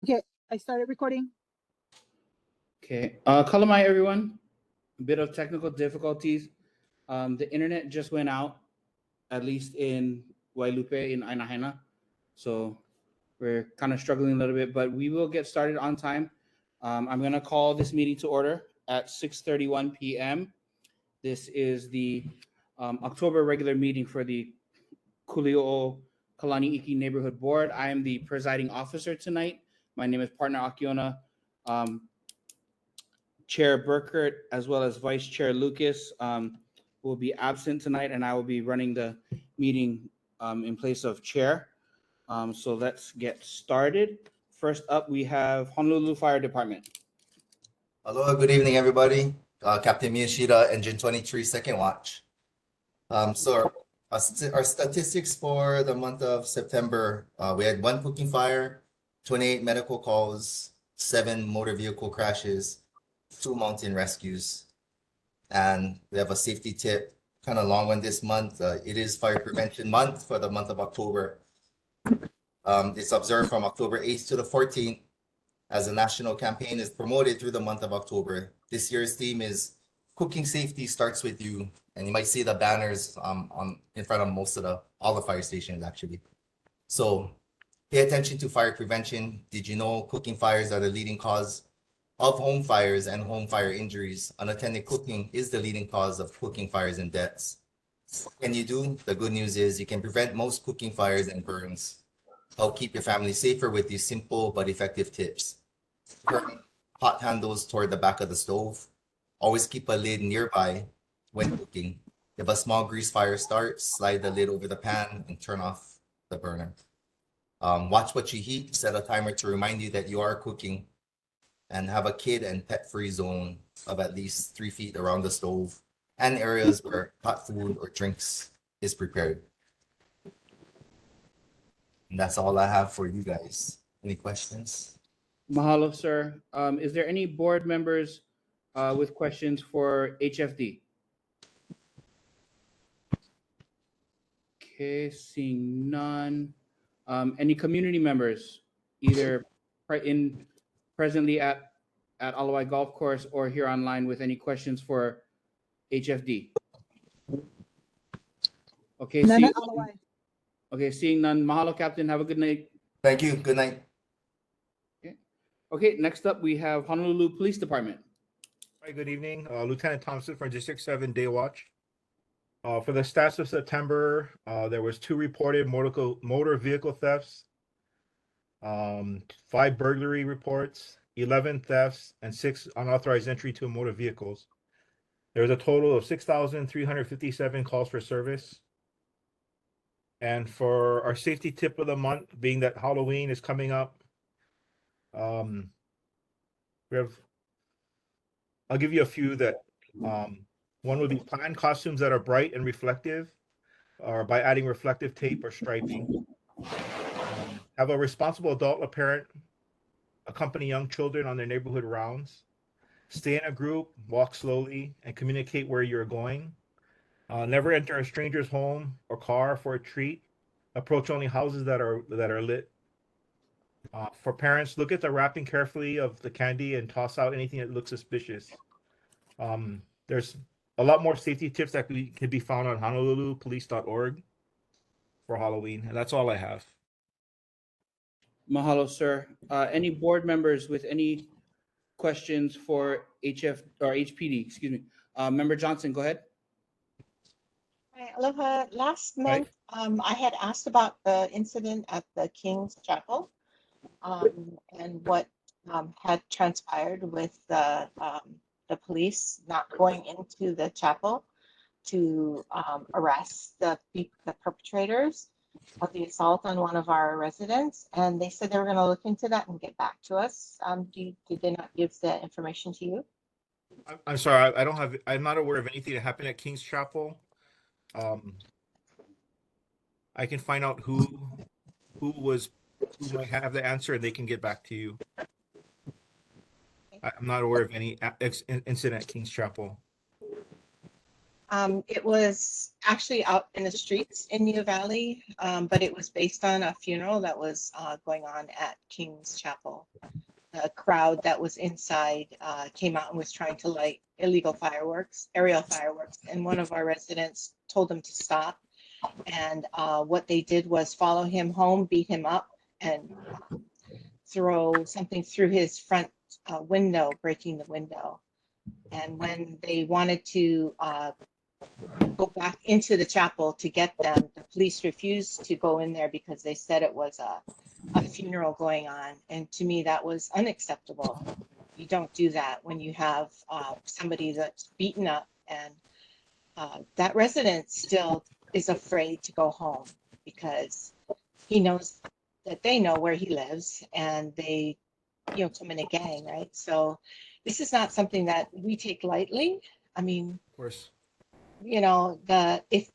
Okay, I started recording. Okay, Kalani, everyone. A bit of technical difficulties. The internet just went out, at least in Wailupe in Ainahena. So we're kind of struggling a little bit, but we will get started on time. I'm going to call this meeting to order at 6:31 p.m. This is the October regular meeting for the Kuliʻouʻou Kalani Iki Neighborhood Board. I am the presiding officer tonight. My name is Partner Akiona. Chair Burkert, as well as Vice Chair Lucas, will be absent tonight, and I will be running the meeting in place of Chair. So let's get started. First up, we have Honolulu Fire Department. Aloha, good evening, everybody. Captain Miyashita, Engine 23, Second Watch. So our statistics for the month of September, we had 1 cooking fire, 28 medical calls, 7 motor vehicle crashes, 2 mountain rescues, and we have a safety tip, kind of long one this month. It is Fire Prevention Month for the month of October. It's observed from October 8th to the 14th. As a national campaign is promoted through the month of October. This year's theme is Cooking Safety Starts With You. And you might see the banners in front of all the fire stations actually. So pay attention to fire prevention. Did you know cooking fires are the leading cause of home fires and home fire injuries? Unattended cooking is the leading cause of cooking fires and deaths. What can you do? The good news is you can prevent most cooking fires and burns. Help keep your family safer with these simple but effective tips. Turn hot handles toward the back of the stove. Always keep a lid nearby when cooking. If a small grease fire starts, slide the lid over the pan and turn off the burner. Watch what you heat. Set a timer to remind you that you are cooking. And have a kid and pet-free zone of at least 3 feet around the stove and areas where hot food or drinks is prepared. And that's all I have for you guys. Any questions? Mahalo, sir. Is there any board members with questions for HFD? Okay, seeing none. Any community members, either presently at Alawai Golf Course or here online with any questions for HFD? Okay, None at Alawai. Seeing none. Mahalo, Captain. Have a good night. Thank you. Good night. Okay, next up we have Honolulu Police Department. Hi, good evening. Lieutenant Thompson from District 7 Day Watch. For the stats of September, there was 2 reported motor vehicle thefts, 5 burglary reports, 11 thefts, and 6 unauthorized entry to motor vehicles. There was a total of 6,357 calls for service. And for our safety tip of the month, being that Halloween is coming up, I'll give you a few that one would be plan costumes that are bright and reflective, or by adding reflective tape or striping. Have a responsible adult or parent accompany young children on their neighborhood rounds. Stay in a group, walk slowly, and communicate where you're going. Never enter a stranger's home or car for a treat. Approach only houses that are lit. For parents, look at the wrapping carefully of the candy and toss out anything that looks suspicious. There's a lot more safety tips that can be found on honolulupolice.org for Halloween, and that's all I have. Mahalo, sir. Any board members with any questions for HPD? Excuse me. Member Johnson, go ahead. Hi, Aloha. Last month, I had asked about the incident at the King's Chapel and what had transpired with the police not going into the chapel to arrest the perpetrators of the assault on one of our residents. And they said they were going to look into that and get back to us. Did they not give the information to you? I'm sorry, I'm not aware of anything that happened at King's Chapel. I can find out who might have the answer, and they can get back to you. I'm not aware of any incident at King's Chapel. It was actually out in the streets in New Valley, but it was based on a funeral that was going on at King's Chapel. The crowd that was inside came out and was trying to light illegal fireworks, aerial fireworks, and one of our residents told them to stop. And what they did was follow him home, beat him up, and throw something through his front window, breaking the window. And when they wanted to go back into the chapel to get them, the police refused to go in there because they said it was a funeral going on. And to me, that was unacceptable. You don't do that when you have somebody that's beaten up, and that resident still is afraid to go home because he knows that they know where he lives and they, come in a gang, right? So this is not something that we take lightly. I mean, Of course. if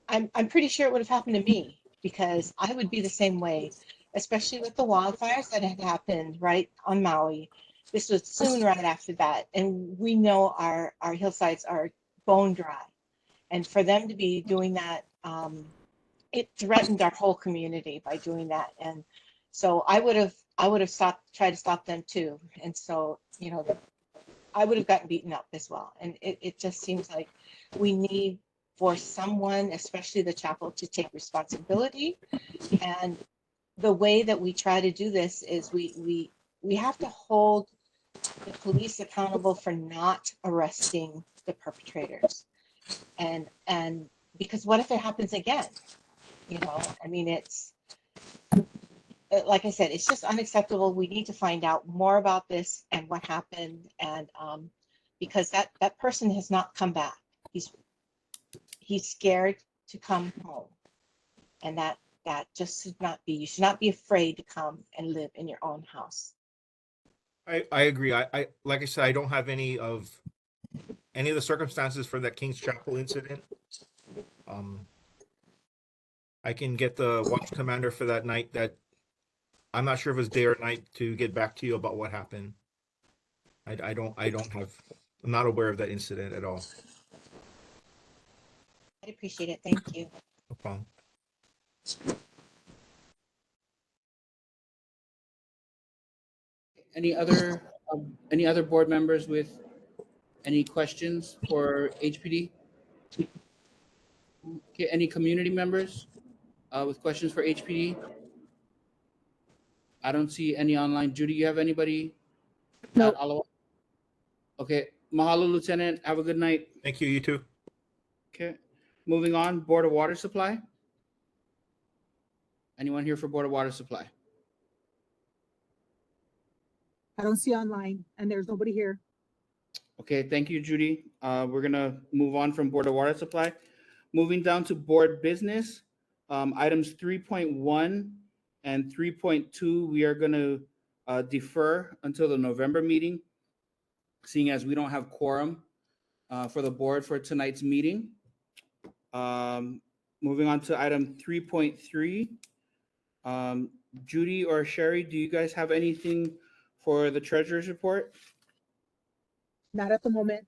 I'm pretty sure it would have happened to me because I would be the same way, especially with the wildfires that had happened right on Maui. This was soon right after that, and we know our hillsides are bone dry, and for them to be doing that, it threatened our whole community by doing that. And so I would have tried to stop them too. And so, I would have gotten beaten up as well. And it just seems like we need for someone, especially the chapel, to take responsibility. And the way that we try to do this is we have to hold the police accountable for not arresting the perpetrators. And because what if it happens again? I mean, it's like I said, it's just unacceptable. We need to find out more about this and what happened, and because that person has not come back. He's scared to come home, and that just should not be. You should not be afraid to come and live in your own house. I agree. I like I said, I don't have any of the circumstances for that King's Chapel incident. I can get the watch commander for that night. That I'm not sure if it's day or night to get back to you about what happened. I don't have. I'm not aware of that incident at all. I appreciate it. Thank you. No problem. Any other board members with any questions for HPD? Okay, any community members with questions for HPD? I don't see any online. Judy, you have anybody? No. At Alawa? Okay, mahalo, Lieutenant. Have a good night. Thank you. You too. Okay, moving on. Board of Water Supply. Anyone here for Board of Water Supply? I don't see online, and there's nobody here. Okay, thank you, Judy. We're gonna move on from Board of Water Supply. Moving down to Board Business, items 3.1 and 3.2, we are gonna defer until the November meeting, seeing as we don't have quorum for the board for tonight's meeting. Moving on to item 3.3. Judy or Sherry, do you guys have anything for the treasurer's report? Not at the moment.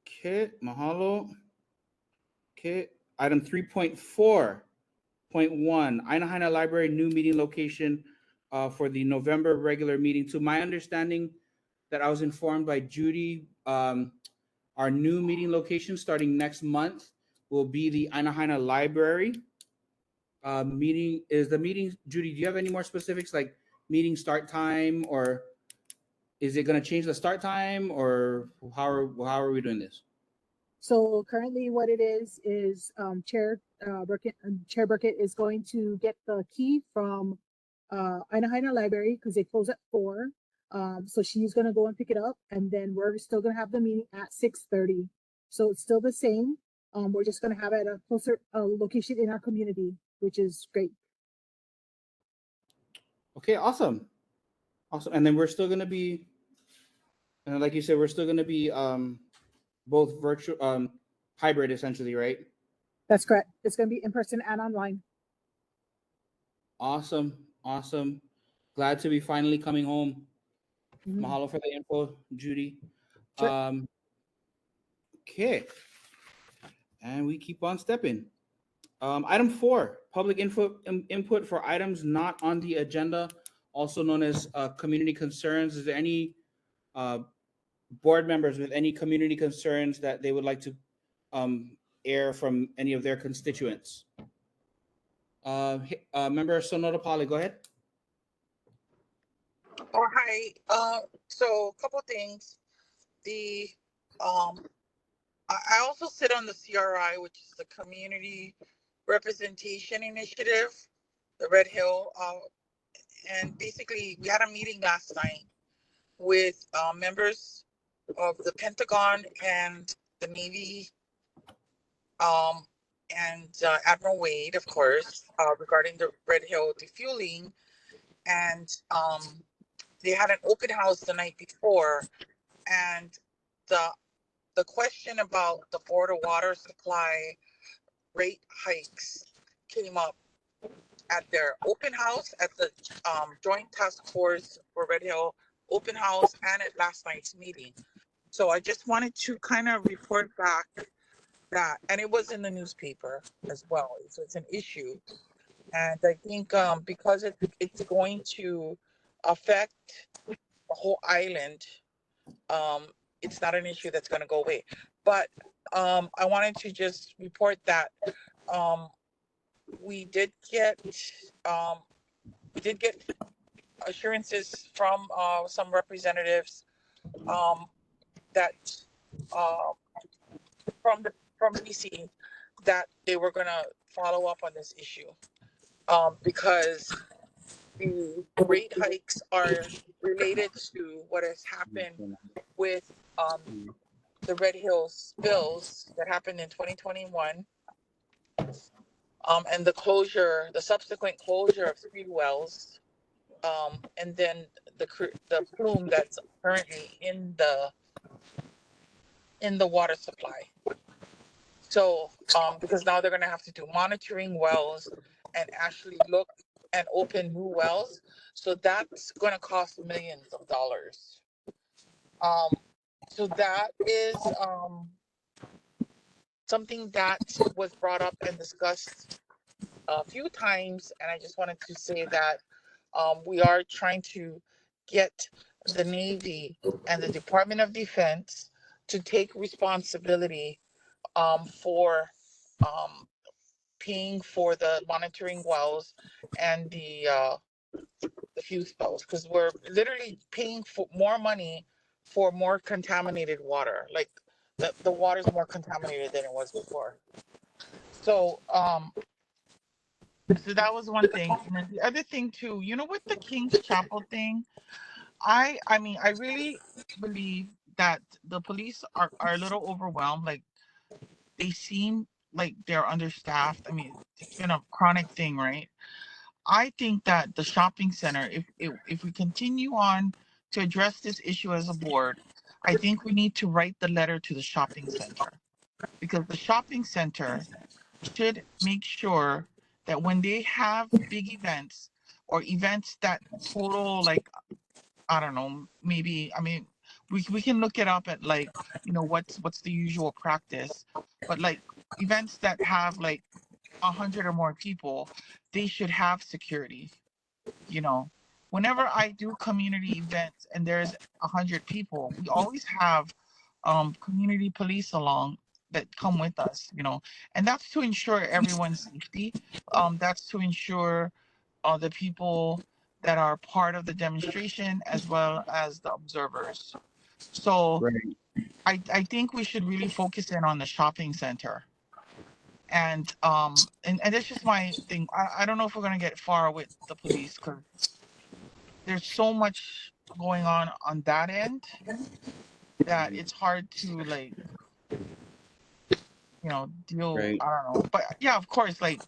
Okay, mahalo. Okay, item 3.4.1, Aina Library new meeting location for the November regular meeting. To my understanding, that I was informed by Judy, our new meeting location starting next month will be the Aina Library. Judy, do you have any more specifics, like meeting start time, or is it going to change the start time, or how are we doing this? So currently what it is Chair Burkett is going to get the key from Aina Library because they close at 4. So she's going to go and pick it up, and then we're still going to have the meeting at 6:30. So it's still the same. We're just going to have it at a closer location in our community, which is great. Okay, awesome. And then we're still going to be, like you said, we're still going to be both virtual, hybrid essentially, right? That's correct. It's going to be in person and online. Awesome. Glad to be finally coming home. Mhm. Mahalo for the info, Judy. Sure. Okay. And we keep on stepping. Item 4, public input for items not on the agenda, also known as community concerns. Is there any board members with any community concerns that they would like to air from any of their constituents? Member Sonoda Pali, go ahead. Oh, hi. So a couple things. The I also sit on the CRI, which is the Community Representation Initiative, the Red Hill. And basically, we had a meeting last night with members of the Pentagon and the Navy, and Admiral Wade, of course, regarding the Red Hill defueling. And they had an open house the night before, and the question about the Board of Water Supply rate hikes came up at their open house, at the Joint Task Force for Red Hill open house, and at last night's meeting. So I just wanted to kind of report back that, and it was in the newspaper as well. So it's an issue. And I think because it's going to affect the whole island, it's not an issue that's going to go away. But I wanted to just report that we did get assurances from some representatives that from DC that they were going to follow up on this issue, because the rate hikes are related to what has happened with the Red Hill spills that happened in 2021, and the subsequent closure of 3 wells, and then the plume that's currently in the water supply. So, because now they're going to have to do monitoring wells and actually look and open new wells. So that's going to cost millions of dollars. So that is something that was brought up and discussed a few times. And I just wanted to say that we are trying to get the Navy and the Department of Defense to take responsibility for paying for the monitoring wells and the fuse spells, because we're literally paying for more money for more contaminated water. Like the water is more contaminated than it was before. So so that was one thing. And then the other thing too, with the King's Chapel thing, I mean, I really believe that the police are a little overwhelmed. Like, they seem like they're understaffed. I mean, it's been a chronic thing, right? I think that the shopping center, if we continue on to address this issue as a board, I think we need to write the letter to the shopping center, because the shopping center should make sure that when they have big events or events that total, like, I don't know, maybe, I mean, we can look it up at, like, what's the usual practice, but like events that have like 100 or more people, they should have security. Whenever I do community events and there's 100 people, we always have community police along that come with us, and that's to ensure everyone's safety. That's to ensure the people that are part of the demonstration as well as the observers. So Right. I think we should really focus in on the shopping center. And that's just my thing. I don't know if we're gonna get far with the police, because there's so much going on that end that it's hard to, like, deal. Right. I don't know, but yeah, of course, like,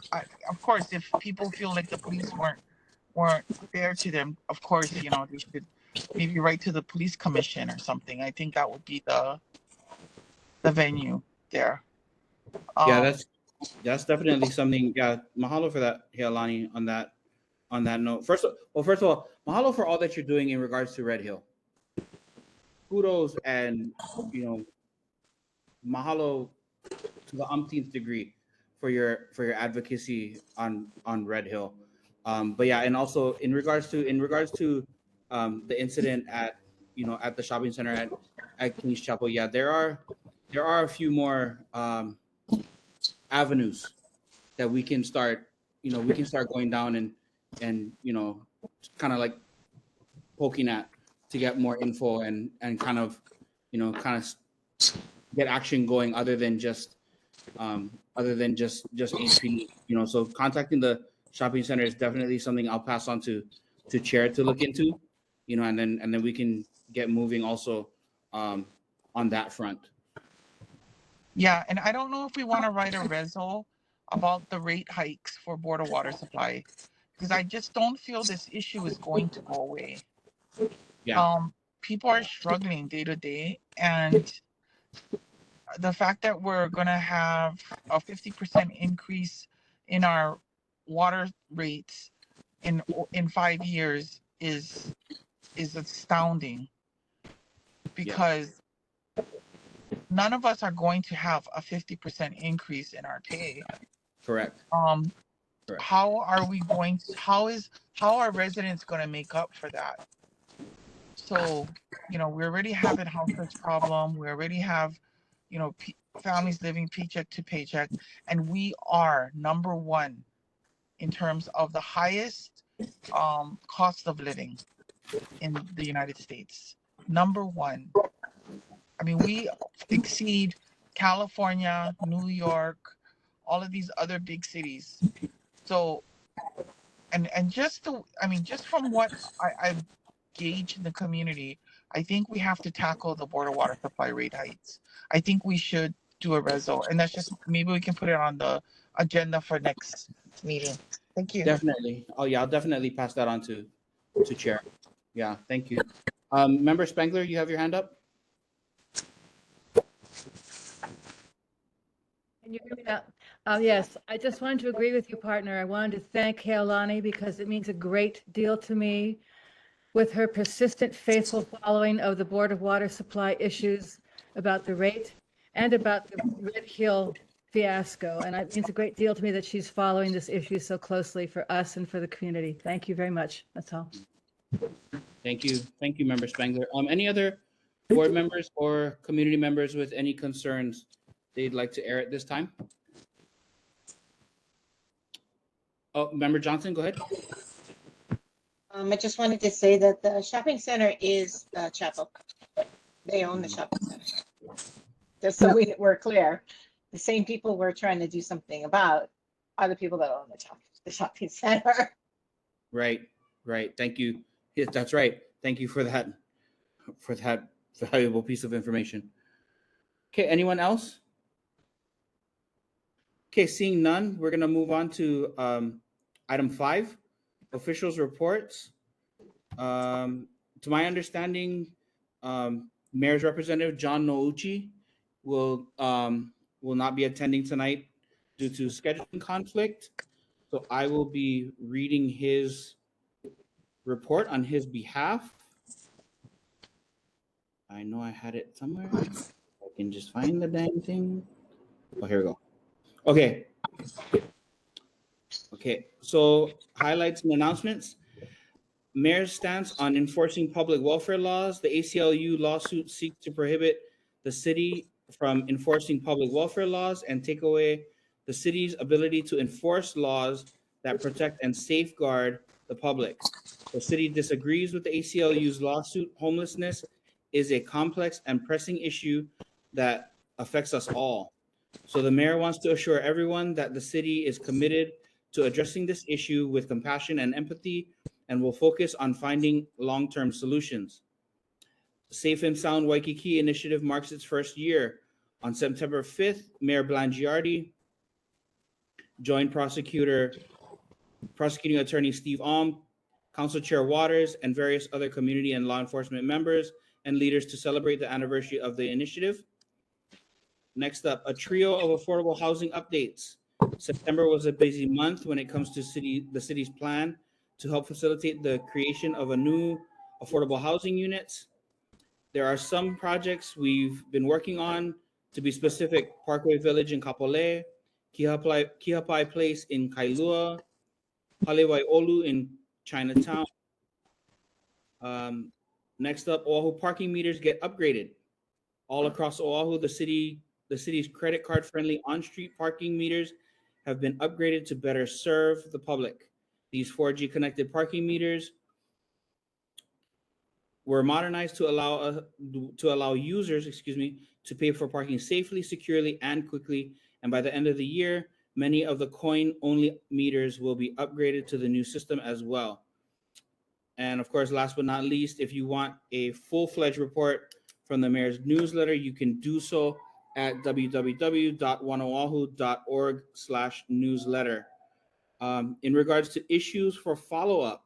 of course, if people feel like the police weren't fair to them, of course, they should maybe write to the police commission or something. I think that would be the venue there. Yeah, that's definitely something. Yeah, mahalo for that, Kalani, on that note. First of all, mahalo for all that you're doing in regards to Red Hill. Kudos, and mahalo the umpteenth degree for your advocacy on Red Hill. But yeah, and also in regards to the incident at at the shopping center at King's Chapel, yeah, there are a few more avenues that we can start going down and kind of like poking at to get more info and kind of get action going other than just HPD. So contacting the shopping center is definitely something I'll pass on to chair to look into, and then we can get moving also on that front. Yeah, and I don't know if we want to write a reso about the rate hikes for Board of Water Supply, because I just don't feel this issue is going to go away. Yeah. People are struggling day to day, and the fact that we're gonna have a 50% increase in our water rates in 5 years is astounding, because none of us are going to have a 50% increase in our pay. Correct. Correct. How are residents going to make up for that? So, we already have a houseless problem. We already have, families living paycheck to paycheck, and we are number one in terms of the highest cost of living in the United States. Number one. I mean, we exceed California, New York, all of these other big cities. So, and just from what I've gauged in the community, I think we have to tackle the Board of Water Supply rate hikes. I think we should do a reso, and that's just, maybe we can put it on the agenda for next meeting. Thank you. Definitely. Oh yeah, I'll definitely pass that on to chair. Yeah, thank you. Member Spengler, you have your hand up. Can you hear me now? Yes, I just wanted to agree with you, partner. I wanted to thank Kalani because it means a great deal to me with her persistent, faithful following of the Board of Water Supply issues about the rate and about the Red Hill fiasco. And it means a great deal to me that she's following this issue so closely for us and for the community. Thank you very much. That's all. Thank you. Thank you, Member Spengler. Any other board members or community members with any concerns they'd like to air at this time? Oh, Member Johnson, go ahead. I just wanted to say that the shopping center is Chapel. They own the shopping center. Just so we're clear, the same people we're trying to do something about are the people that own the shopping center. Right. Thank you. Yes, that's right. Thank you for that valuable piece of information. Okay, anyone else? Okay, seeing none, we're going to move on to item 5, officials' reports. To my understanding, Mayor's Representative John Nouchi will not be attending tonight due to scheduling conflict. So I will be reading his report on his behalf. I know I had it somewhere. I can just find the dang thing. Oh, here we go. Okay. So highlights and announcements. Mayor's stance on enforcing public welfare laws. The ACLU lawsuit seeks to prohibit the city from enforcing public welfare laws and take away the city's ability to enforce laws that protect and safeguard the public. The city disagrees with the ACLU's lawsuit. Homelessness is a complex and pressing issue that affects us all. So the mayor wants to assure everyone that the city is committed to addressing this issue with compassion and empathy and will focus on finding long-term solutions. Safe and Sound Waikiki initiative marks its first year. On September 5th, Mayor Blangiardi joined prosecuting attorney Steve Alm, Council Chair Waters, and various other community and law enforcement members and leaders to celebrate the anniversary of the initiative. Next up, a trio of affordable housing updates. September was a busy month when it comes to the city's plan to help facilitate the creation of a new affordable housing units. There are some projects we've been working on To be specific, Parkway Village in Kapolei, Kihapai Place in Kailua, Halewaiʻolu in Chinatown. Next up, Oahu parking meters get upgraded. All across Oahu, the city's credit card friendly on-street parking meters have been upgraded to better serve the public. These 4G connected parking meters were modernized to allow users, to pay for parking safely, securely, and quickly. And by the end of the year, many of the coin-only meters will be upgraded to the new system as well. And of course, last but not least, if you want a full-fledged report from the mayor's newsletter, you can do so at www.oneoahu.org/newsletter. In regards to issues for follow-up,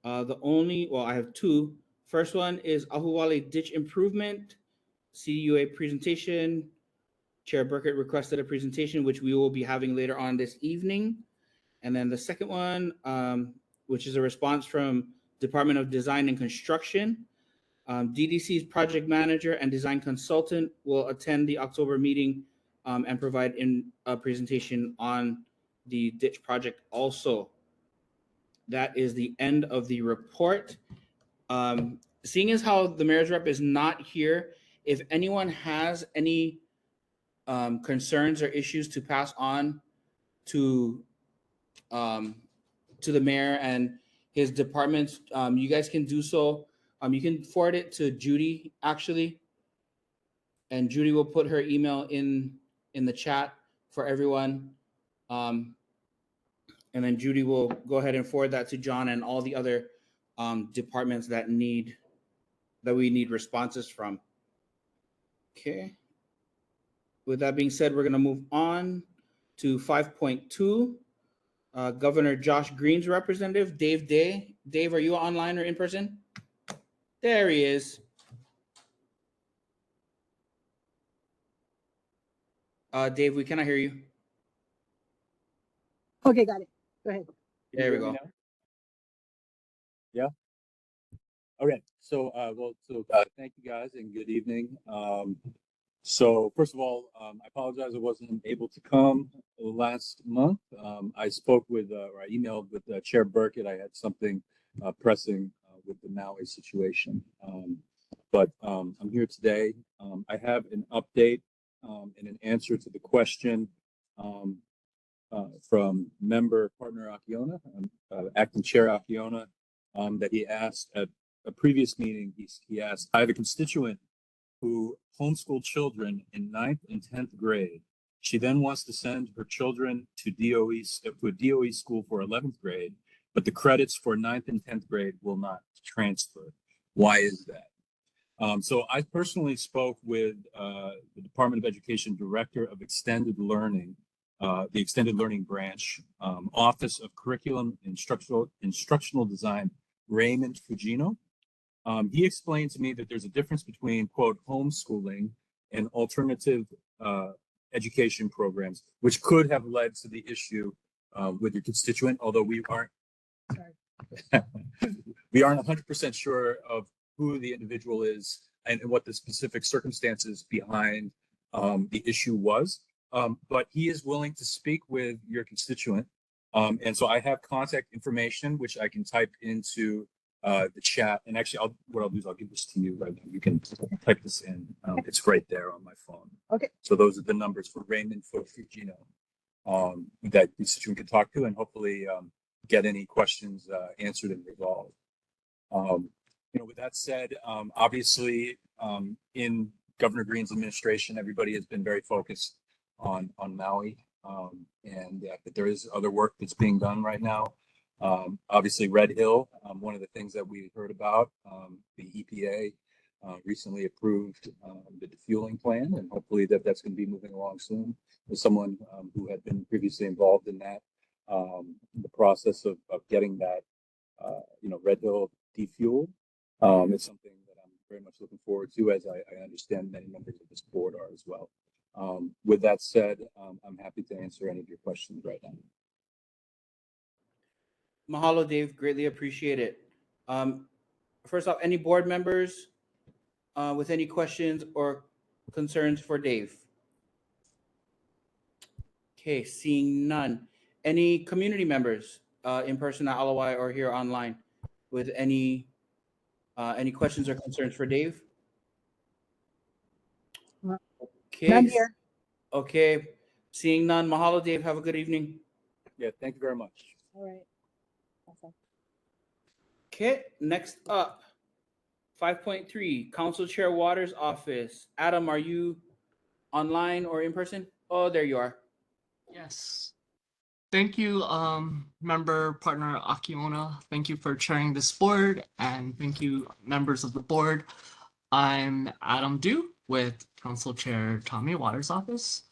I have two. First one is Ahuwale Ditch Improvement, CUA presentation. Chair Burkett requested a presentation, which we will be having later on this evening. And then the second one, which is a response from Department of Design and Construction. DDC's project manager and design consultant will attend the October meeting and provide a presentation on the ditch project also. That is the end of the report. Seeing as how the mayor's rep is not here, if anyone has any concerns or issues to pass on to the mayor and his departments, you guys can do so. You can forward it to Judy, actually, and Judy will put her email in the chat for everyone. And then Judy will go ahead and forward that to John and all the other departments that we need responses from. Okay. With that being said, we're going to move on to 5.2. Governor Josh Green's representative, Dave Day. Dave, are you online or in person? There he is. Dave, we cannot hear you. Okay, got it. Go ahead. There we go. Yeah. Okay. So, thank you guys and good evening. So first of all, I apologize I wasn't able to come last month. I spoke with, or I emailed with Chair Burkett. I had something pressing with the Maui situation. But I'm here today. I have an update and an answer to the question from member partner Akiona, acting chair Akiona, that he asked at a previous meeting. He asked, I have a constituent who homeschooled children in 9th and 10th grade. She then wants to send her children to a DOE school for 11th grade, but the credits for 9th and 10th grade will not transfer. Why is that? So I personally spoke with the Department of Education Director of Extended Learning, the Extended Learning Branch, Office of Curriculum Instructional Design, Raymond Fujino. He explained to me that there's a difference between, quote, homeschooling and alternative education programs, which could have led to the issue with your constituent, although we aren't 100% sure of who the individual is and what the specific circumstances behind the issue was. But he is willing to speak with your constituent. And so I have contact information, which I can type into the chat. And actually, what I'll do is I'll give this to you right now. You can type this in. It's right there on my phone. Okay. So those are the numbers for Raymond Fujino that the constituent can talk to and hopefully get any questions answered and resolved. With that said, obviously in Governor Green's administration, everybody has been very focused on Maui, and that there is other work that's being done right now. Obviously, Red Hill, one of the things that we heard about, the EPA recently approved the defueling plan, and hopefully that's going to be moving along soon. As someone who had been previously involved in that, the process of getting that, Red Hill defueled, it's something that I'm very much looking forward to, as I understand many members of this board are as well. With that said, I'm happy to answer any of your questions right now. Mahalo, Dave. Greatly appreciate it. First off, any board members with any questions or concerns for Dave? Okay, seeing none. Any community members in person at LOI or here online with any questions or concerns for Dave? None Okay. here. Okay. Seeing none. Mahalo, Dave. Have a good evening. Yeah, thank you very much. All right. Awesome. Okay. Next up, 5.3, Council Chair Waters' office. Adam, are you online or in person? Oh, there you are. Yes. Thank you, member partner Akiona. Thank you for chairing this board, and thank you, members of the board. I'm Adam Dew with Council Chair Tommy Waters' office.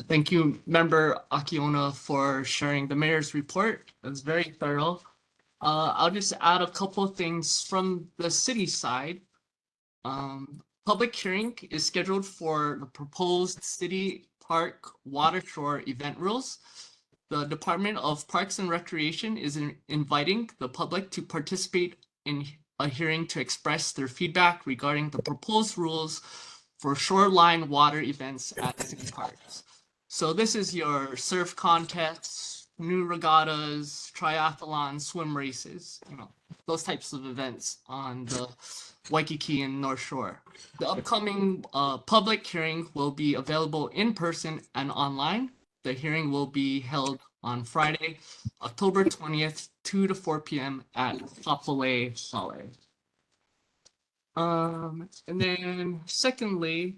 Thank you, member Akiona, for sharing the mayor's report. It was very thorough. I'll just add a couple of things from the city side. Public hearing is scheduled for the proposed city park water shore event rules. The Department of Parks and Recreation is inviting the public to participate in a hearing to express their feedback regarding the proposed rules for shoreline water events at city parks. So this is your surf contests, new regattas, triathlon, swim races, those types of events on the Waikiki and North Shore. The upcoming public hearing will be available in person and online. The hearing will be held on Friday, October 20th, 2 to 4 p.m. at Kapolei Hale. And then secondly,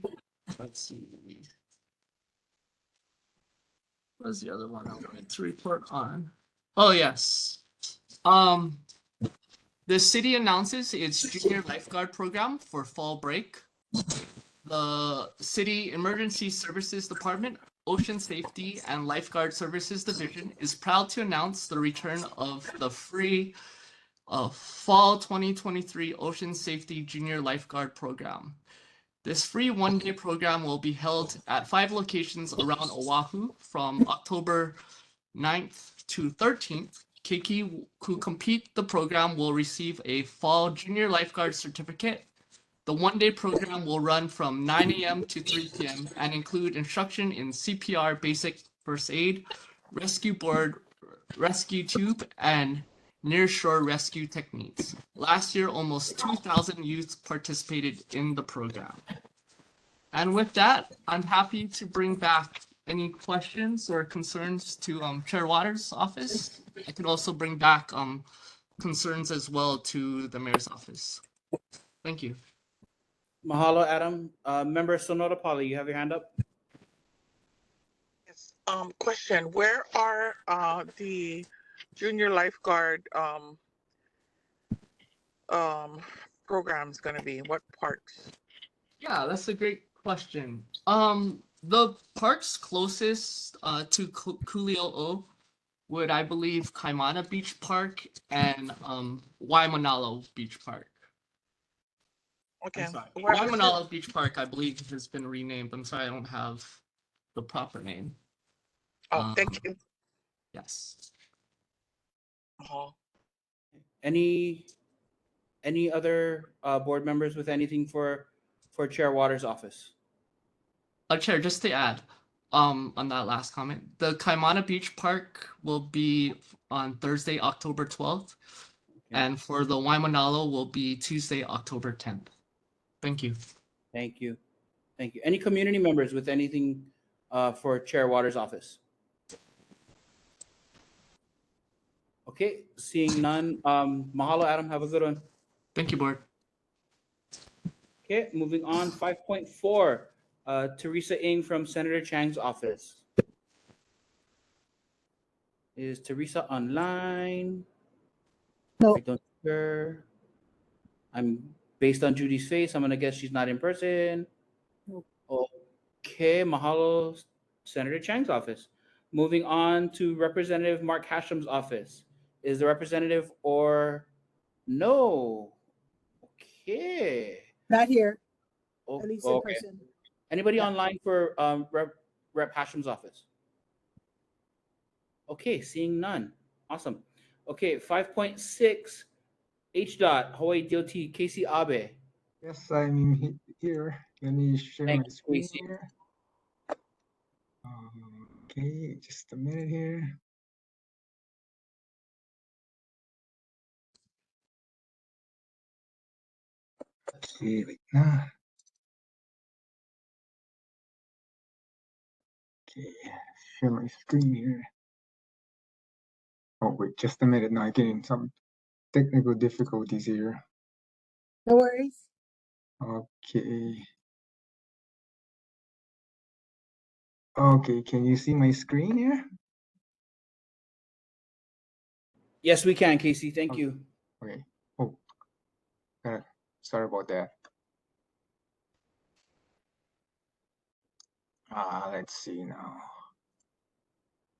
let's see. What's the other one I wanted to report on? Oh, yes. The city announces its junior lifeguard program for fall break. The City Emergency Services Department, Ocean Safety and Lifeguard Services Division is proud to announce the return of the free Fall 2023 Ocean Safety Junior Lifeguard Program. This free one-day program will be held at 5 locations around Oahu from October 9th to 13th. Keiki who complete the program will receive a fall junior lifeguard certificate. The one-day program will run from 9 a.m. to 3 p.m. and include instruction in CPR, basic first aid, rescue board, rescue tube, and nearshore rescue techniques. Last year, almost 2,000 youths participated in the program. And with that, I'm happy to bring back any questions or concerns to Chair Waters' office. I could also bring back concerns as well to the mayor's office. Thank you. Mahalo, Adam. Member Sonora Pali, you have your hand up. Yes. Question: where are the junior lifeguard programs going to be? What parks? Yeah, that's a great question. The parks closest to Kuliʻouʻou would, I believe, Kaimana Beach Park and Waimanalo Beach Park. Okay. I'm sorry. Where is it? Waimanalo Beach Park, I believe, has been renamed. I'm sorry, I don't have the proper name. Oh, thank you. Yes. Any other board members with anything for Chair Waters' office? Chair, just to add, on that last comment, the Kaimana Beach Park will be on Thursday, October 12th, and for the Waimanalo will be Tuesday, October 10th. Thank you. Thank you. Thank you. Any community members with anything for Chair Waters' office? Okay, seeing none. Mahalo, Adam. Have a good one. Thank you, board. Okay, moving on. 5.4. Teresa Ng from Senator Chang's office. Is Teresa online? No. I don't see her. I'm based on Judy's face. I'm gonna guess she's not in person. Nope. Okay, mahalo, Senator Chang's office. Moving on to Representative Mark Hasham's office. Is the representative or no? Okay. Not here. Oh, At least in okay. person. Anybody Yeah. online for Rep Hasham's office? Okay, seeing none. Awesome. Okay, 5.6 HDOT Hawaii DOT Casey Abe. Yes, I'm here. Let me share Thank my you, screen Casey. here. Okay, just a minute here. Okay, wait. Okay, share my screen here. Oh, wait, just a minute. Now, getting some technical difficulties here. No worries. Okay. Okay, can you see my screen here? Yes, we can, Casey. Thank Okay. you. Okay. Oh, sorry about that. Let's see now.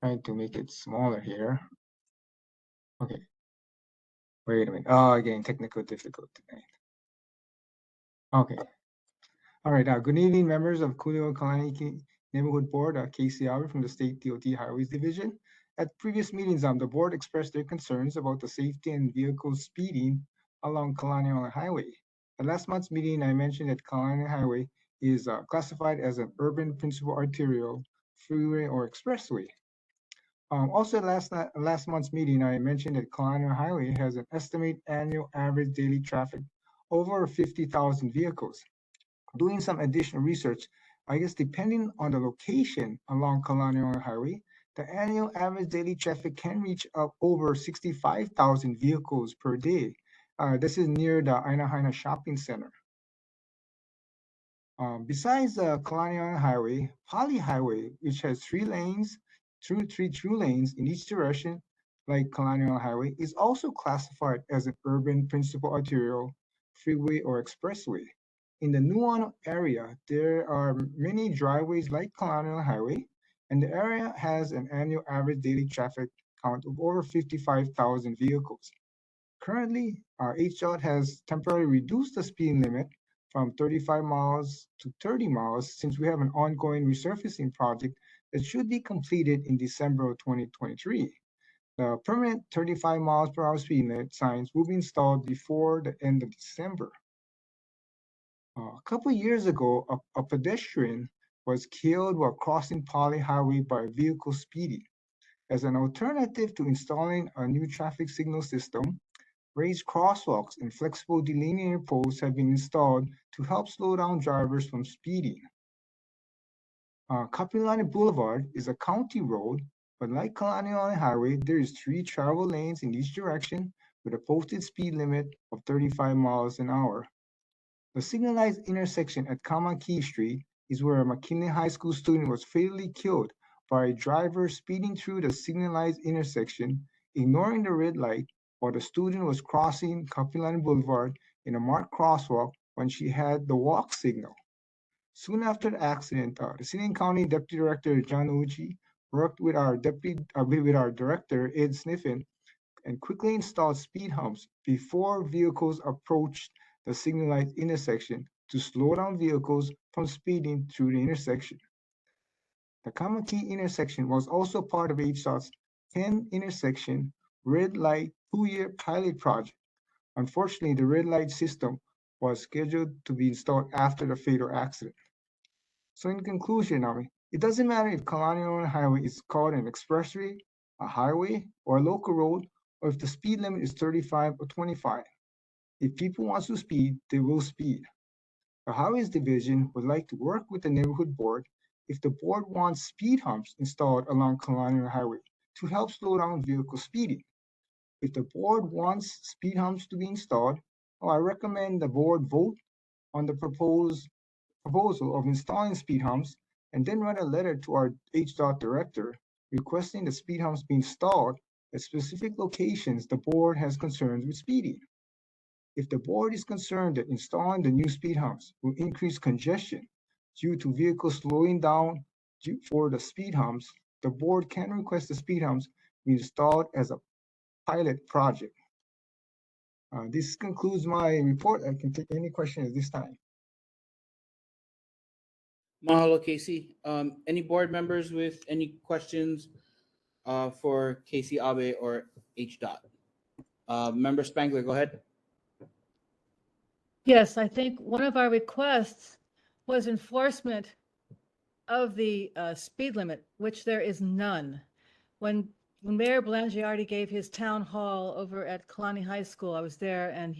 Trying to make it smaller here. Okay. Wait a minute. Oh, again, technical difficulty. Okay. All right. Good evening, members of Kuliʻouʻou Kalani Neighborhood Board, KCR from the State DOT Highways Division. At previous meetings, the board expressed their concerns about the safety and vehicle speeding along Kalani Highway. At last month's meeting, I mentioned that Kalani Highway is classified as an urban principal arterial, freeway, or expressway. Also, last month's meeting, I mentioned that Kalani Highway has an estimated annual average daily traffic over 50,000 vehicles. Doing some additional research, I guess depending on the location along Kalani Highway, the annual average daily traffic can reach up over 65,000 vehicles per day. This is near the Ainahaina Shopping Center. Besides the Kalani Highway, Pali Highway, which has three true lanes in each direction, like Kalani Highway, is also classified as an urban principal arterial, freeway, or expressway. In the Nuuanu area, there are many driveways like Kalani Highway, and the area has an annual average daily traffic count of over 55,000 vehicles. Currently, our HDOT has temporarily reduced the speed limit from 35 miles to 30 miles since we have an ongoing resurfacing project that should be completed in December of 2023. The permanent 35 miles per hour speed limit signs will be installed before the end of December. A couple years ago, a pedestrian was killed while crossing Pali Highway by a vehicle speeding. As an alternative to installing a new traffic signal system, raised crosswalks and flexible delineator posts have been installed to help slow down drivers from speeding. Kapilani Boulevard is a county road, but like Kalani Highway, there is 3 travel lanes in each direction with a posted speed limit of 35 miles an hour. The signalized intersection at Kamaki Street is where a McKinley High School student was fatally killed by a driver speeding through the signalized intersection, ignoring the red light while the student was crossing Kapilani Boulevard in a marked crosswalk when she had the walk signal. Soon after the accident, the City and County Deputy Director John Uchi worked with our director Ed Sniffen and quickly installed speed humps before vehicles approached the signalized intersection to slow down vehicles from speeding through the intersection. The Kamaki intersection was also part of HDOT's 10 intersection red light 2-year pilot project. Unfortunately, the red light system was scheduled to be installed after the fatal accident. So in conclusion, it doesn't matter if Kalani Highway is called an expressway, a highway, or a local road, or if the speed limit is 35 or 25. If people want to speed, they will speed. The Highways Division would like to work with the Neighborhood Board if the board wants speed humps installed along Kalani Highway to help slow down vehicle speeding. If the board wants speed humps to be installed, I recommend the board vote on the proposal of installing speed humps and then write a letter to our HDOT director requesting the speed humps be installed at specific locations the board has concerns with speeding. If the board is concerned that installing the new speed humps will increase congestion due to vehicles slowing down for the speed humps, the board can request the speed humps be installed as a pilot project. This concludes my report. I can take any questions at this time. Mahalo, Casey. Any board members with any questions for Casey Abe or H. Dot? Member Spangler, go ahead. Yes, I think one of our requests was enforcement of the speed limit, which there is none. When Mayor Blangiardi gave his town hall over at Kalani High School, I was there, and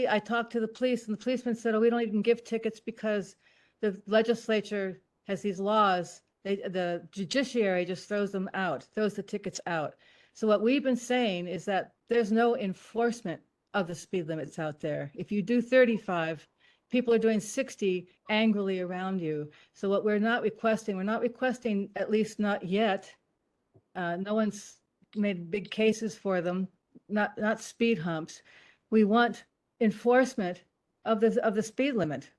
I talked to the police, and the policeman said, "Oh, we don't even give tickets because the legislature has these laws. The judiciary just throws the tickets out." So what we've been saying is that there's no enforcement of the speed limits out there. If you do 35, people are doing 60 angrily around you. So what we're not requesting, at least not yet. No one's made big cases for them, not speed humps. We want enforcement of the speed limit.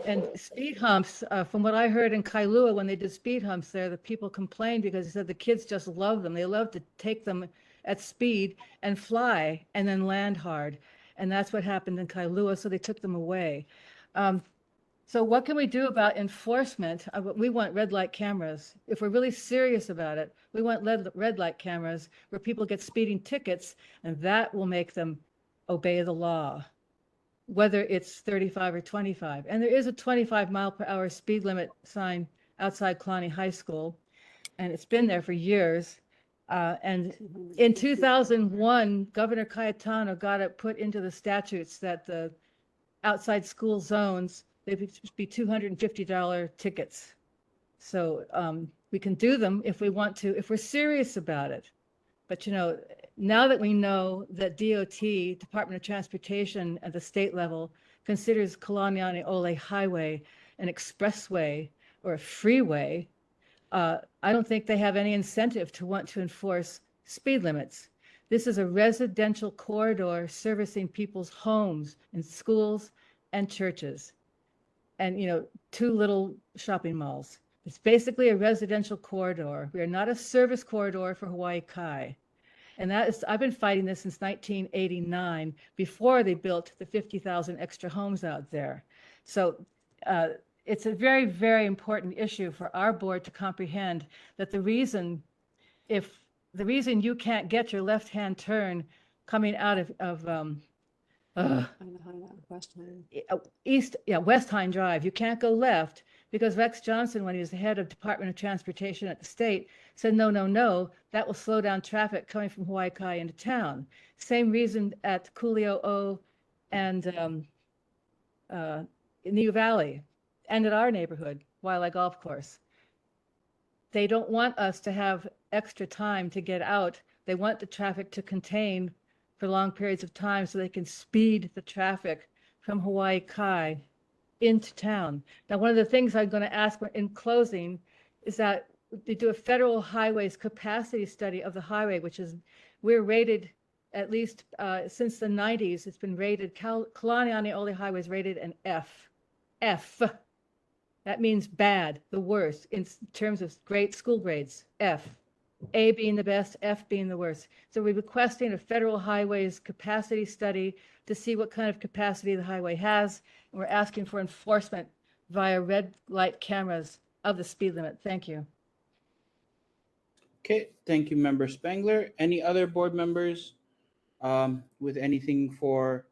And speed humps, from what I heard in Kailua, when they did speed humps there, the people complained because they said the kids just love them. They love to take them at speed and fly and then land hard. And that's what happened in Kailua, so they took them away. So what can we do about enforcement? We want red light cameras. If we're really serious about it, we want red light cameras where people get speeding tickets, and that will make them obey the law, whether it's 35 or 25. And there is a 25-mile-per-hour speed limit sign outside Kalani High School, and it's been there for years. And in 2001, Governor Cayetano got it put into the statutes that the outside school zones, they would be $250 tickets. So we can do them if we want to, if we're serious about it. But now that we know that DOT, Department of Transportation at the state level, considers Kalani Highway an expressway or a freeway, I don't think they have any incentive to want to enforce speed limits. This is a residential corridor servicing people's homes and schools and churches and, 2 little shopping malls. It's basically a residential corridor. We are not a service corridor for Hawaii Kai. And I've been fighting this since 1989, before they built the 50,000 extra homes out there. So it's a very, very important issue for our board to comprehend that the reason you can't get your left-hand turn coming out of West Hine Drive, you can't go left because Rex Johnson, when he was the head of Department of Transportation at the state, said, no, that will slow down traffic coming from Hawaii Kai into town. Same reason at Kuliʻouʻou and New Valley and at our neighborhood, Waialae Golf Course. They don't want us to have extra time to get out. They want the traffic to contain for long periods of time so they can speed the traffic from Hawaii Kai into town. Now, one of the things I'm going to ask in closing is that they do a federal highways capacity study of the highway, we're rated, at least since the 90s, it's been rated, Kalani Highway is rated an F. F. That means bad, the worst, in terms of school grades, F. A being the best, F being the worst. So we're requesting a federal highways capacity study to see what kind of capacity the highway has. And we're asking for enforcement via red light cameras of the speed limit. Thank you. Okay, thank you, Member Spangler. Any other board members with anything for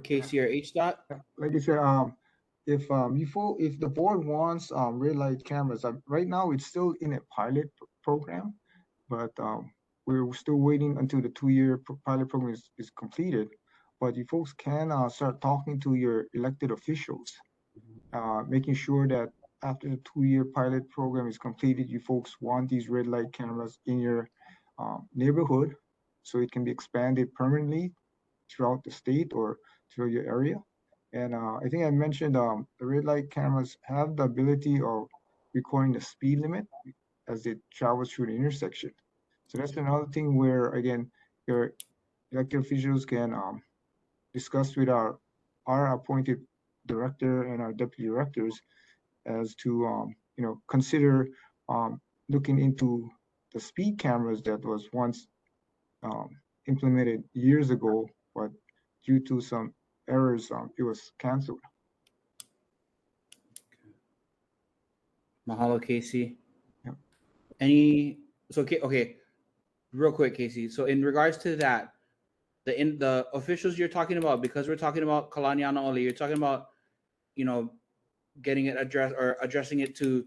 Casey or HDOT? Like I said, if the board wants red light cameras, right now it's still in a pilot program, but we're still waiting until the 2-year pilot program is completed. But you folks can start talking to your elected officials, making sure that after the 2-year pilot program is completed, you folks want these red light cameras in your neighborhood so it can be expanded permanently throughout the state or through your area. And I think I mentioned the red light cameras have the ability of recording the speed limit as it travels through the intersection. So that's another thing where, again, your elected officials can discuss with our appointed director and our deputy directors as to consider looking into the speed cameras that was once implemented years ago, but due to some errors, it was canceled. Mahalo, Casey. Yep. Okay, real quick, Casey. So in regards to that, the officials you're talking about, because we're talking about Kalani only, you're talking about, getting it addressed or addressing it to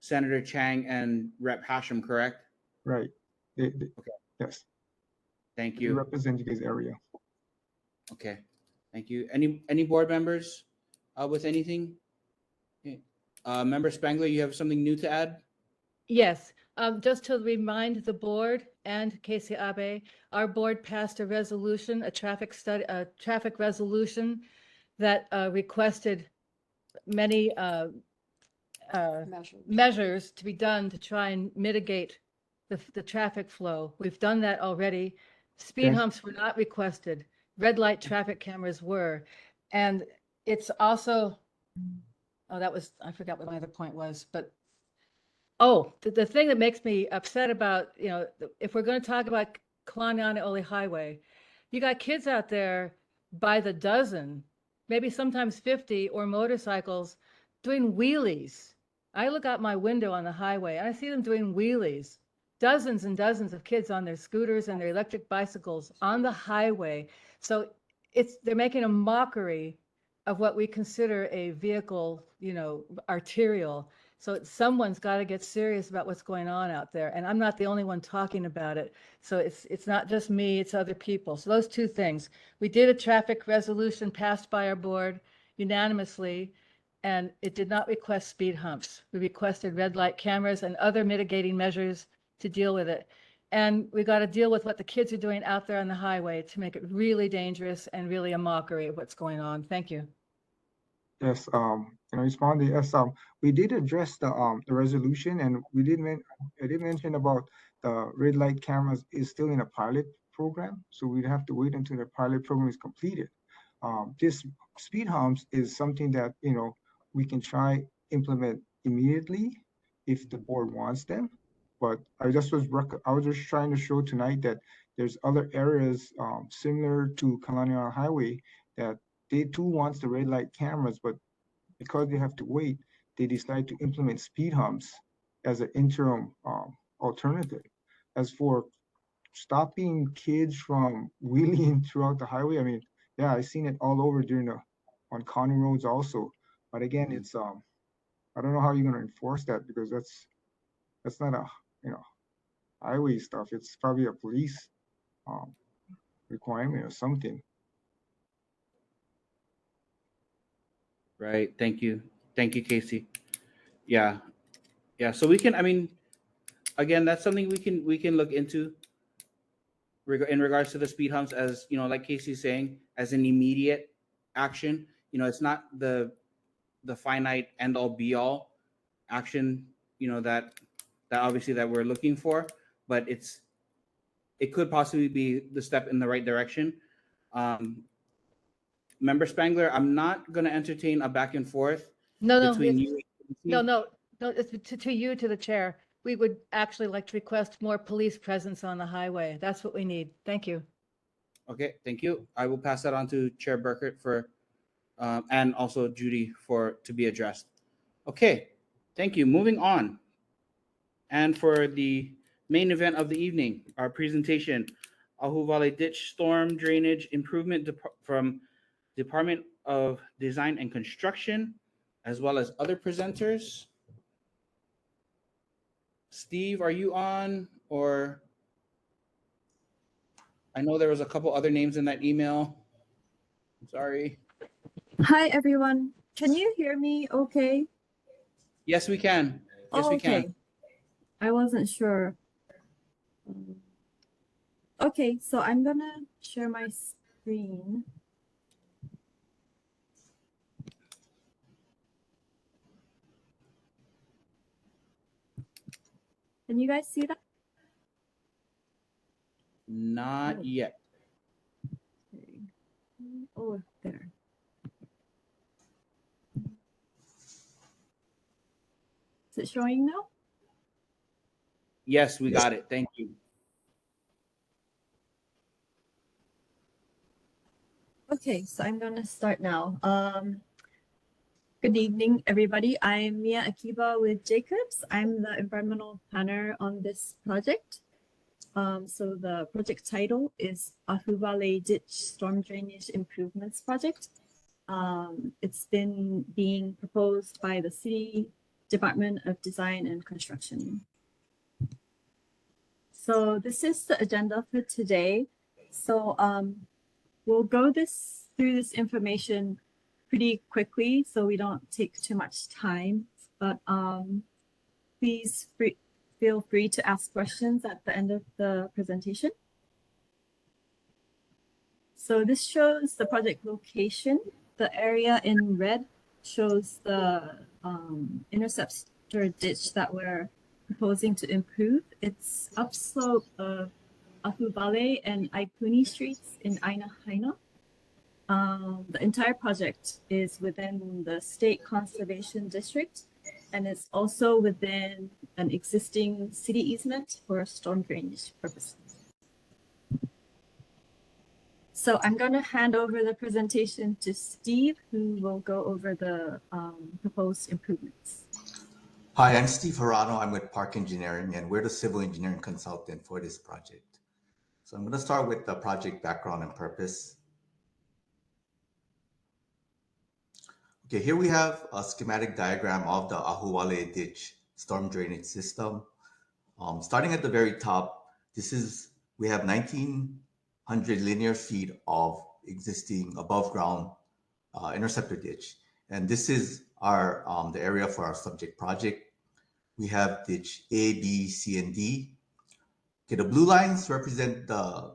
Senator Chang and Rep. Hashem, correct? Right. Okay. Yes, Thank they you. represent you guys' area. Okay. Thank you. Any board members with anything? Okay. Member Spangler, you have something new to add? Yes, just to remind the board and Casey Abe, our board passed a resolution, a traffic resolution that requested many measures to be done to try and mitigate the traffic flow. We've done that already. Speed Yes. humps were not requested. Red light traffic cameras were. And it's also, I forgot what my other point was, but the thing that makes me upset about, if we're going to talk about Kalani Highway, you got kids out there by the dozen, maybe sometimes 50, or motorcycles doing wheelies. I look out my window on the highway and I see them doing wheelies. Dozens and dozens of kids on their scooters and their electric bicycles on the highway. So they're making a mockery of what we consider a vehicle, arterial. So someone's got to get serious about what's going on out there. And I'm not the only one talking about it. So it's not just me, it's other people. So those two things. We did a traffic resolution passed by our board unanimously, and it did not request speed humps. We requested red light cameras and other mitigating measures to deal with it. And we got to deal with what the kids are doing out there on the highway to make it really dangerous and really a mockery of what's going on. Thank you. Yes, can I respond? Yes, we did address the resolution, and I did mention about the red light cameras is still in a pilot program, so we'd have to wait until the pilot program is completed. This speed humps is something that, we can try implement immediately if the board wants them. But I was just trying to show tonight that there's other areas similar to Kalani Highway that they too wants the red light cameras, but because they have to wait, they decide to implement speed humps as an interim alternative. As for stopping kids from wheeling throughout the highway, I mean, yeah, I've seen it all over on county roads also. But again, it's I don't know how you're gonna enforce that, because that's not a highway stuff. It's probably a police requirement or something. Right. Thank you, Casey. Yeah. So we can. I mean, again, that's something we can look into in regards to the speed humps, as like Casey's saying, as an immediate action. It's not the finite end all be all action. That obviously that we're looking for, but it could possibly be the step in the right direction. Member Spangler, I'm not going to entertain a back and forth between you. No, it's to you, to the chair. We would actually like to request more police presence on the highway. That's what we need. Thank you. Okay, thank you. I will pass that on to Chair Burkett and also Judy to be addressed. Okay, thank you. Moving on. And for the main event of the evening, our presentation, Ahu Valley Ditch Storm Drainage Improvement from Department of Design and Construction, as well as other presenters. Steve, are you on? Or I know there was a couple other names in that email. I'm sorry. Hi, everyone. Can you hear me okay? Yes, we can. Yes, we can. I wasn't sure. Okay, so I'm gonna share my screen. Can you guys see that? Not yet. Okay. Oh, there. Is it showing now? Yes, we got it. Thank you. Okay, so I'm gonna start now. Good evening, everybody. I'm Mia Akiba with Jacobs. I'm the environmental planner on this project. So the project title is Ahuvale Ditch Storm Drainage Improvements Project. It's been being proposed by the City Department of Design and Construction. So this is the agenda for today. So we'll go through this information pretty quickly so we don't take too much time, but please feel free to ask questions at the end of the presentation. So this shows the project location. The area in red shows the interceptor ditch that we're proposing to improve. It's upslope of Ahuvale and Aipuni streets in Aina Haina. The entire project is within the State Conservation District, and it's also within an existing city easement for storm drainage purposes. So I'm going to hand over the presentation to Steve, who will go over the proposed improvements. Hi, I'm Steve Harano. I'm with Park Engineering, and we're the civil engineering consultant for this project. So I'm going to start with the project background and purpose. Okay, here we have a schematic diagram of the Ahuvale Ditch storm drainage system. Starting at the very top, we have 1,900 linear feet of existing above ground interceptor ditch. And this is the area for our subject project. We have ditch A, B, C, and D. Okay, the blue lines represent the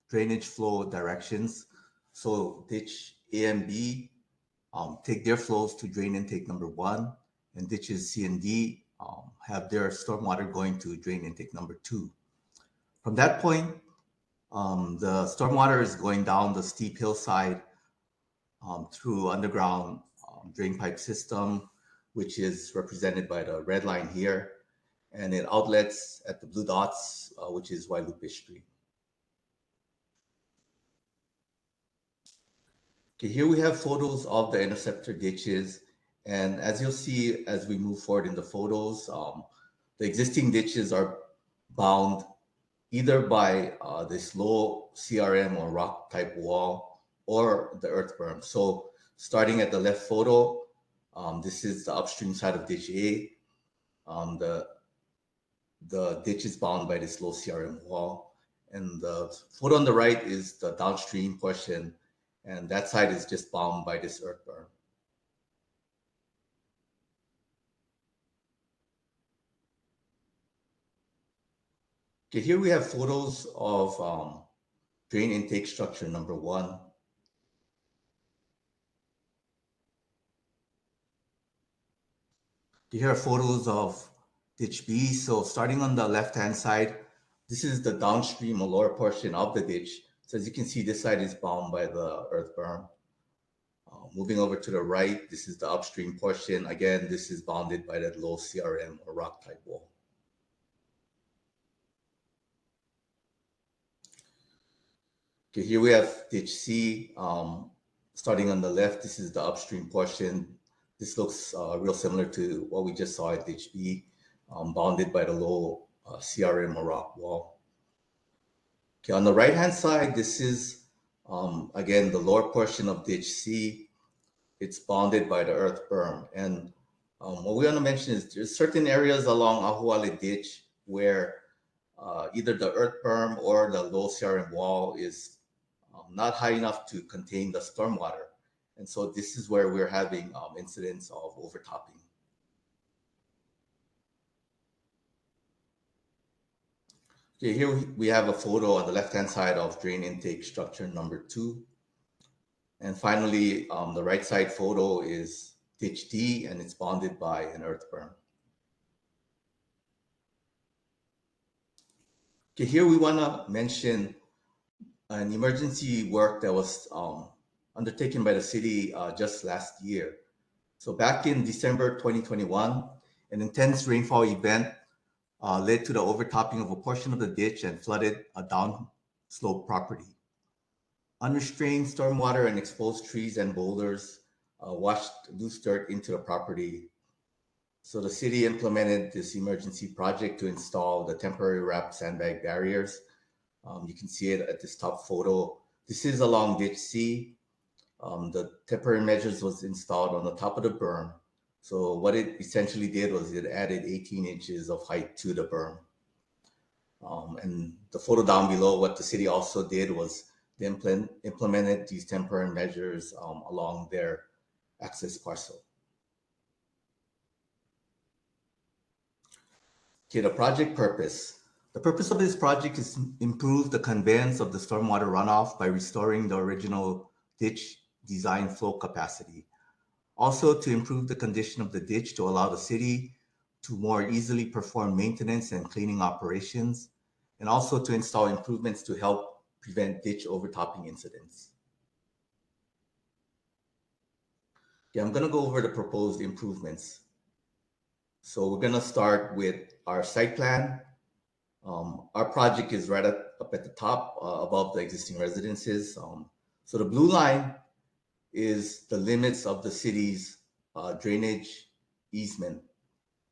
drainage flow directions. So ditch A and B take their flows to drain intake number 1, and ditches C and D have their stormwater going to drain intake number 2. From that point, the stormwater is going down the steep hillside through underground drain pipe system, which is represented by the red line here, and it outlets at the blue dots, which is Wailupe Street. Okay, here we have photos of the interceptor ditches, and as you'll see as we move forward in the photos, the existing ditches are bound either by this low CRM or rock type wall or the earth berm. So starting at the left photo, this is the upstream side of ditch A. The ditch is bound by this low CRM wall. And the photo on the right is the downstream portion, and that side is just bound by this earth berm. Okay, here we have photos of drain intake structure number 1. Here are photos of ditch B. So starting on the left-hand side, this is the downstream or lower portion of the ditch. So as you can see, this side is bound by the earth berm. Moving over to the right, this is the upstream portion. Again, this is bounded by that low CRM or rock type wall. Okay, here we have ditch C. Starting on the left, this is the upstream portion. This looks real similar to what we just saw at ditch B, bounded by the low CRM or rock wall. Okay, on the right-hand side, this is, again, the lower portion of ditch C. It's bounded by the earth berm. And what we want to mention is there's certain areas along Ahuvale Ditch where either the earth berm or the low CRM wall is not high enough to contain the stormwater. And so this is where we're having incidents of overtopping. Okay, here we have a photo on the left-hand side of drain intake structure number 2. And finally, the right side photo is ditch D, and it's bounded by an earth berm. Okay, here we want to mention an emergency work that was undertaken by the city just last year. So back in December 2021, an intense rainfall event led to the overtopping of a portion of the ditch and flooded a downslope property. Unrestrained stormwater and exposed trees and boulders washed loose dirt into the property. So the city implemented this emergency project to install the temporary wrap sandbag barriers. You can see it at this top photo. This is along ditch C. The temporary measures was installed on the top of the berm. So what it essentially did was it added 18 inches of height to the berm. And the photo down below, what the city also did was they implemented these temporary measures along their access parcel. Okay, the project purpose. The purpose of this project is to improve the conveyance of the stormwater runoff by restoring the original ditch design flow capacity. Also to improve the condition of the ditch to allow the city to more easily perform maintenance and cleaning operations, and also to install improvements to help prevent ditch overtopping incidents. Okay, I'm gonna go over the proposed improvements. So we're gonna start with our site plan. Our project is right up at the top above the existing residences. So the blue line is the limits of the city's drainage easement.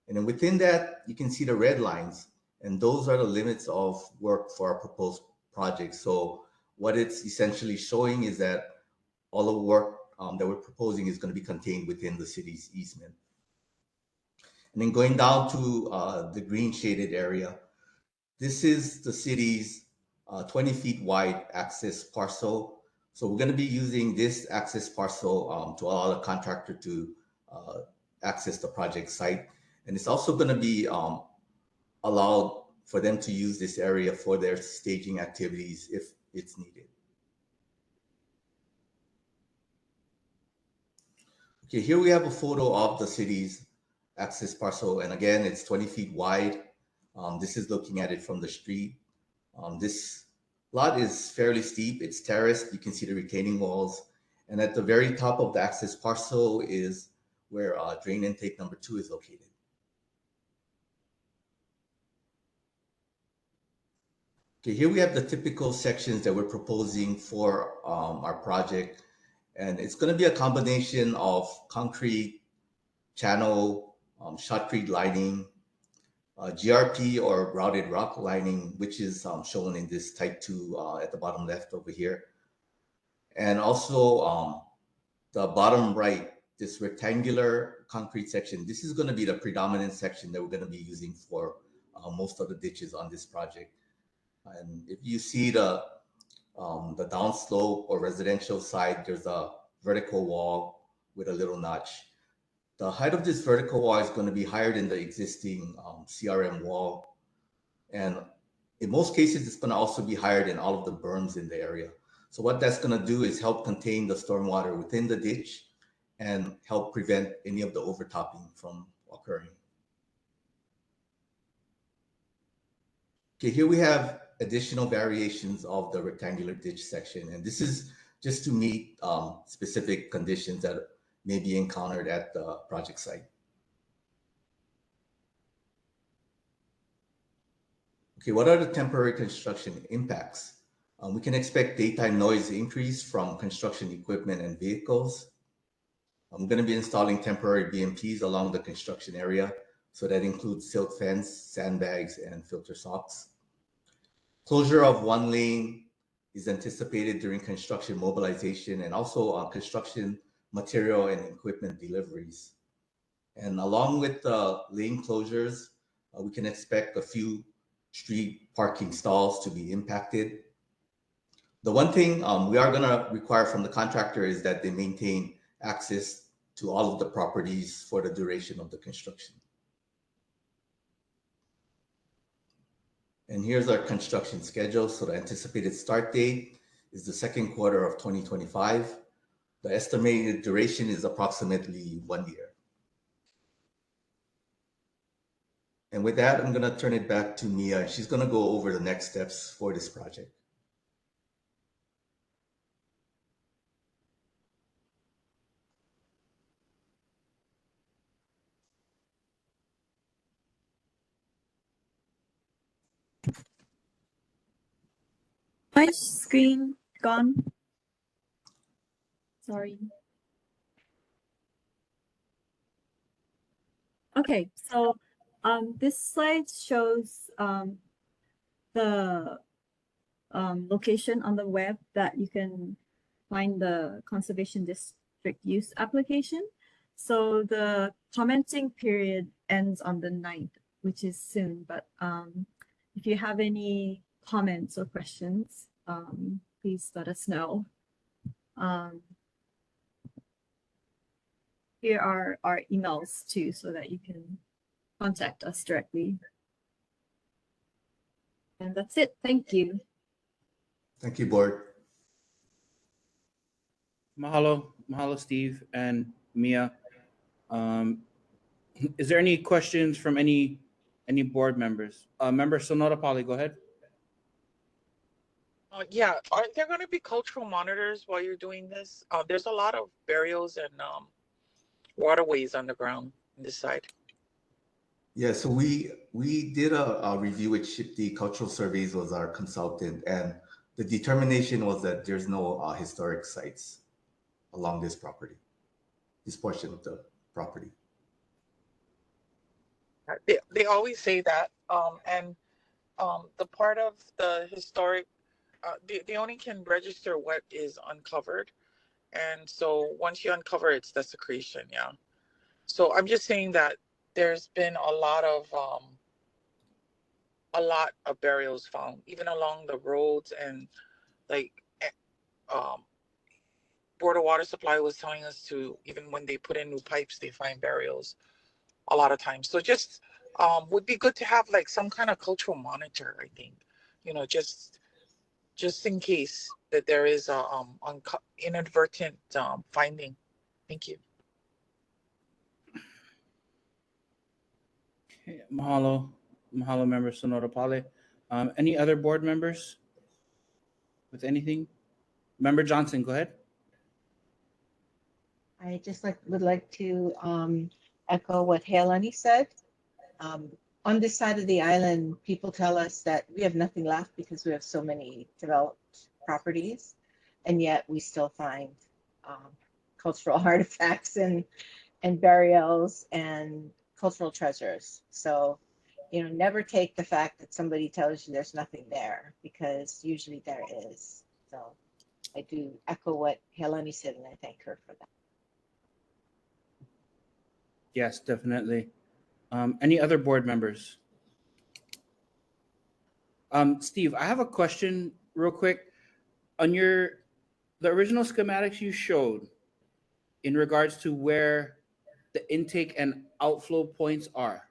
And then within that, you can see the red lines, and those are the limits of work for our proposed project. So what it's essentially showing is that all the work that we're proposing is going to be contained within the city's easement. And then going down to the green shaded area, this is the city's 20 feet wide access parcel. So we're going to be using this access parcel to allow the contractor to access the project site. And it's also going to be allowed for them to use this area for their staging activities if it's needed. Okay, here we have a photo of the city's access parcel. And again, it's 20 feet wide. This is looking at it from the street. This lot is fairly steep. It's terraced. You can see the retaining walls. And at the very top of the access parcel is where drain intake number 2 is located. Okay, here we have the typical sections that we're proposing for our project. And it's going to be a combination of concrete, channel, shotcrete lining, GRP or grouted rock lining, which is shown in this type 2 at the bottom left over here. And also the bottom right, this rectangular concrete section, this is going to be the predominant section that we're going to be using for most of the ditches on this project. And if you see the downslope or residential side, there's a vertical wall with a little notch. The height of this vertical wall is going to be higher than the existing CRM wall. And in most cases, it's going to also be higher than all of the berms in the area. So what that's going to do is help contain the stormwater within the ditch and help prevent any of the overtopping from occurring. Okay, here we have additional variations of the rectangular ditch section. And this is just to meet specific conditions that may be encountered at the project site. Okay, what are the temporary construction impacts? We can expect daytime noise increase from construction equipment and vehicles. I'm going to be installing temporary BMPs along the construction area. So that includes silt fence, sandbags, and filter socks. Closure of one lane is anticipated during construction mobilization and also construction material and equipment deliveries. And along with the lane closures, we can expect a few street parking stalls to be impacted. The one thing we are going to require from the contractor is that they maintain access to all of the properties for the duration of the construction. And here's our construction schedule. So the anticipated start date is the second quarter of 2025. The estimated duration is approximately 1 year. And with that, I'm going to turn it back to Mia, and she's going to go over the next steps for this project. My screen gone. Sorry. Okay, so this slide shows the location on the web that you can find the conservation district use application. So the commenting period ends on the 9th, which is soon, but if you have any comments or questions, please let us know. Here are our emails too, so that you can contact us directly. And that's it. Thank you. Thank you, board. Mahalo, Steve and Mia. Is there any questions from any board members? Member Sonora Pali, go ahead. Yeah, aren't there going to be cultural monitors while you're doing this? There's a lot of burials and waterways underground on this side. Yeah, so we did a review with Shipti Cultural Surveys was our consultant, and the determination was that there's no historic sites along this property, this portion of the property. They always say that, and the part of the historic, they only can register what is uncovered, and so once you uncover it's desecration. Yeah, so I'm just saying that there's been a lot of burials found, even along the roads, and like Board of Water Supply was telling us to, even when they put in new pipes, they find burials a lot of times. So just would be good to have like some kind of cultural monitor, I think, just in case that there is a inadvertent finding. Thank you. Okay, mahalo, member Sonora Pale. Any other board members with anything? Member Johnson, go ahead. I just would like to echo what Kalani said. On this side of the island, people tell us that we have nothing left because we have so many developed properties, and yet we still find cultural artifacts and burials and cultural treasures. So, never take the fact that somebody tells you there's nothing there, because usually there is. So I do echo what Kalani said, and I thank her for that. Yes, definitely. Any other board members? Steve, I have a question real quick. On the original schematics you showed in regards to where the intake and outflow points are,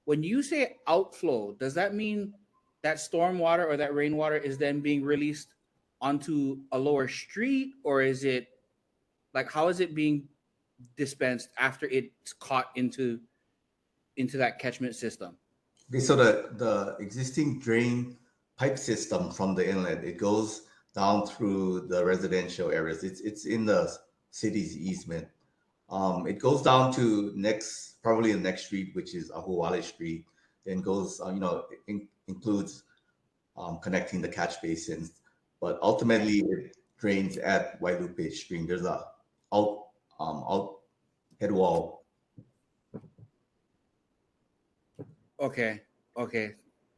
when you say outflow, does that mean that storm water or that rainwater is then being released onto a lower street, or is it like, how is it being dispensed after it's caught into that catchment system? Okay, so the existing drain pipe system from the inlet, it goes down through the residential areas. It's in the city's easement. It goes down to probably the next street, which is Ahuwale Street, then goes, includes connecting the catch basins, but ultimately it drains at Wailupe Stream. There's a out head wall. Okay.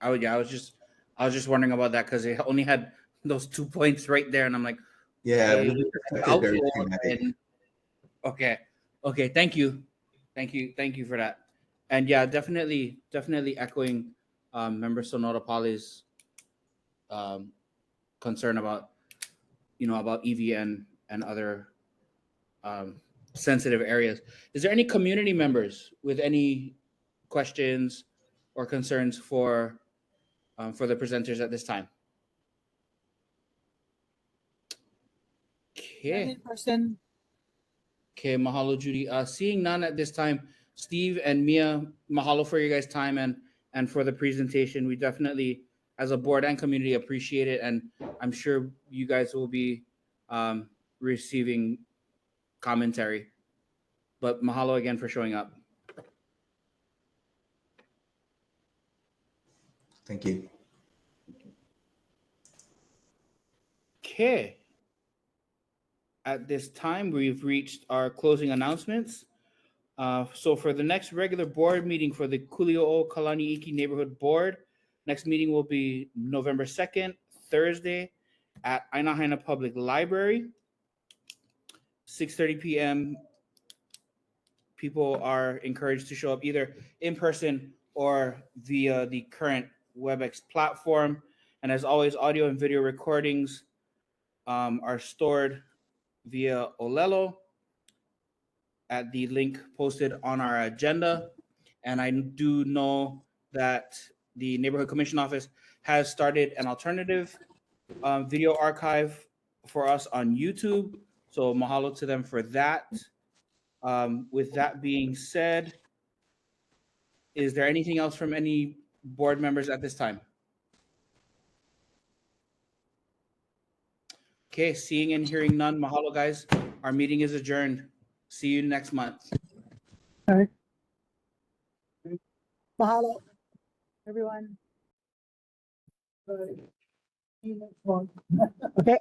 I was just wondering about that because it only had those 2 points right there, and I'm like, Yeah, okay, we very schematic. Okay. Thank you for that. And yeah, definitely echoing member Sonora Pali's concern about EVN and other sensitive areas. Is there any community members with any questions or concerns for the presenters at this time? Okay. In person. Okay, mahalo, Judy. Seeing none at this time, Steve and Mia, mahalo for your guys' time and for the presentation. We definitely, as a board and community, appreciate it, and I'm sure you guys will be receiving commentary. But mahalo again for showing up. Thank you. Okay. At this time, we've reached our closing announcements. So for the next regular board meeting for the Kuliʻouʻou Kalani Iki Neighborhood Board, next meeting will be November 2nd, Thursday at Ainahaina Public Library, 6:30 p.m. People are encouraged to show up either in person or via the current WebEx platform. And as always, audio and video recordings are stored via Olelo at the link posted on our agenda. And I do know that the Neighborhood Commission Office has started an alternative video archive for us on YouTube. So mahalo to them for that. With that being said, is there anything else from any board members at this time? Okay, seeing and hearing none, mahalo guys. Our meeting is adjourned. See you next month. Mahalo, everyone. See you next one. Okay.